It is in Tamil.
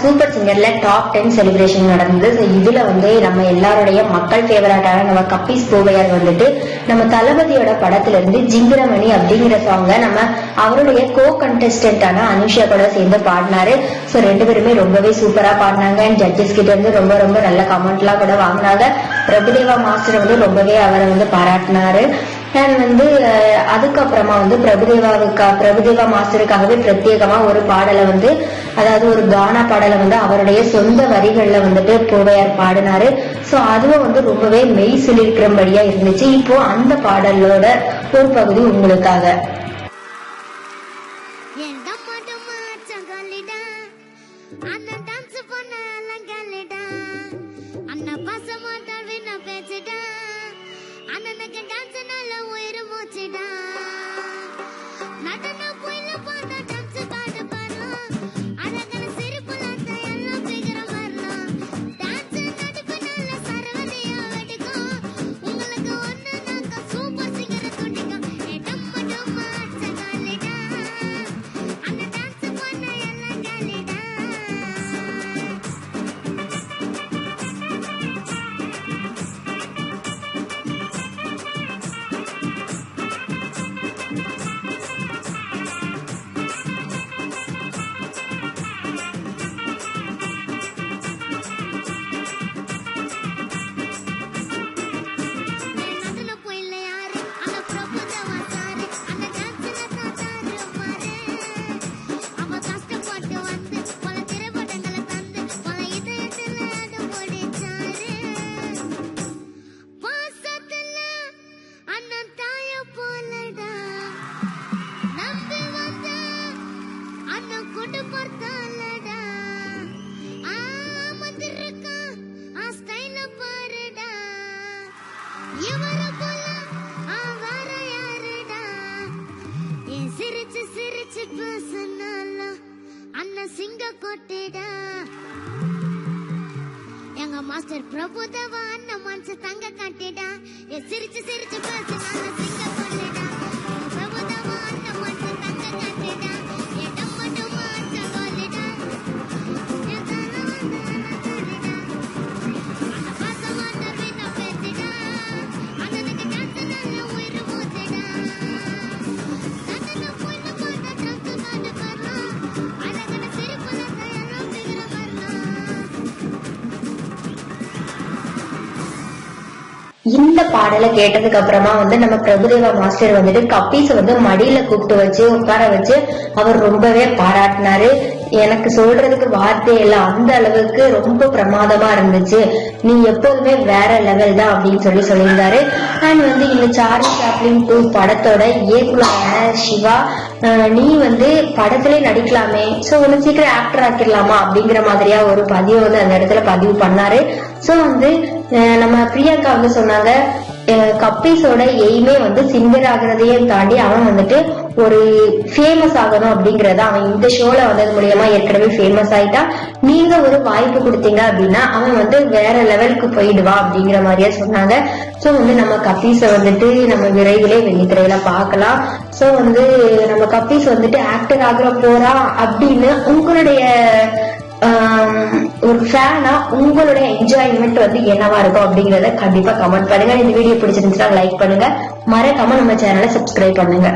சூப்பர் சிங்கர்ல டாப் 10 செலிப்ரேஷன் நடந்தது. இதுல நம்ம எல்லாருடைய மக்கள் ஃபேவரட்டான நம்ம கப்பீஸ் பூவையார் நம்ம தளபதியோட படத்துல இருந்து ஜிங்கிரமணி அப்படிங்கிற சாங்க அவருடைய கோ கண்டெஸ்டன்டான அனுஷா கூட சேர்ந்து பாடினாரு. சோ 2 பேருமே ரொம்பவே சூப்பரா பாடினாங்க. அண்ட் ஜட்ஜஸ் கிட்ட இருந்து ரொம்ப ரொம்ப நல்ல கமெண்ட் எல்லாம் கூட வாங்கினாங்க. பிரபுதேவா மாஸ்டர் ரொம்பவே அவரை பாராட்டினாரு. அண்ட் அதுக்கப்புறமா பிரபுதேவா மாஸ்டருக்காகவே பிரத்யேகமா ஒரு பாடலை அதாவது ஒரு கானா பாடலை அவருடைய சொந்த வரிகள்ல பூவையார் பாடினாரு. சோ அதுவும் ரொம்பவே மெய் சிலிர்க்கிறபடியா இருந்துச்சு. இப்போ அந்த பாடலோட ஒரு பகுதி உங்களுக்காக. எங்க மாஸ்டர் பிரபுதேவா அண்ணன் மனசு தங்க காட்டிடா. சிரிச்சு சிரிச்சு பேசு நான் சிங்க கொள்ளிடா. பிரபுதேவா அண்ணன் மனசு தங்க காட்டிடா. டம்ம டம்ம அச்ச கொள்ளிடா. பாசமான வீணா பேசிடா. அண்ணனுக்கு டான்ஸ் நல்ல உயிர் மூச்சிடா. அண்ணன் போய் போட்ட டான்ஸ் காண வரலாம். அழகான சிரிப்புல தயாரா பிகிற வரலாம். இந்த பாடலை கேட்டதுக்கு அப்புறமா நம்ம பிரபுதேவா மாஸ்டர் கப்பீஸ் மடியில கூப்பிட்டு வச்சு உட்கார வச்சு அவர் ரொம்பவே பாராட்டினாரு. எனக்கு சொல்றதுக்கு வார்த்தை இல்ல, அந்த அளவுக்கு ரொம்ப பிரமாதமா இருந்துச்சு, நீ எப்போதுமே வேற லெவல் தான் அப்படின்னு சொல்லியிருந்தாரு. அண்ட் இந்த சார்லி சாப்ளின் 2 படத்தோட இயக்குனரான சிவா, நீ படத்திலே நடிக்கலாமே, சோ ஒன்னு சீக்கிரம் ஆக்டர் ஆக்கிடலாமா அப்படிங்கிற மாதிரியா ஒரு பதிவு அந்த இடத்துல பதிவு பண்ணாரு. சோ நம்ம பிரியங்கா சொன்னாங்க, கப்பீஸோட எய்மே சிங்கர் ஆகுறதையும் தாண்டி அவன் ஒரு ஃபேமஸ் ஆகணும் அப்படிங்கறத அவன் இந்த ஷோல வந்தது மூலியமா ஏற்கனவே ஃபேமஸ் ஆயிட்டான். நீங்க ஒரு வாய்ப்பு கொடுத்தீங்க அப்படின்னா அவன் வேற லெவலுக்கு போயிடுவா அப்படிங்கிற மாதிரியா சொன்னாங்க. சோ நம்ம கப்பீஸ நம்ம விரைவிலே வெள்ளித்திரையில பாக்கலாம். சோ நம்ம கப்பீஸ் ஆக்டர் ஆகுற போறா அப்படின்னு உங்களுடைய ஒரு ஃபேனா உங்களுடைய என்ஜாய்மெண்ட் என்னவா இருக்கும் அப்படிங்கறத கண்டிப்பா கமெண்ட் பண்ணுங்க. இந்த வீடியோ பிடிச்சிருந்துச்சுன்னா லைக் பண்ணுங்க, மறக்காம நம்ம சேனலை சப்ஸ்கிரைப் பண்ணுங்க.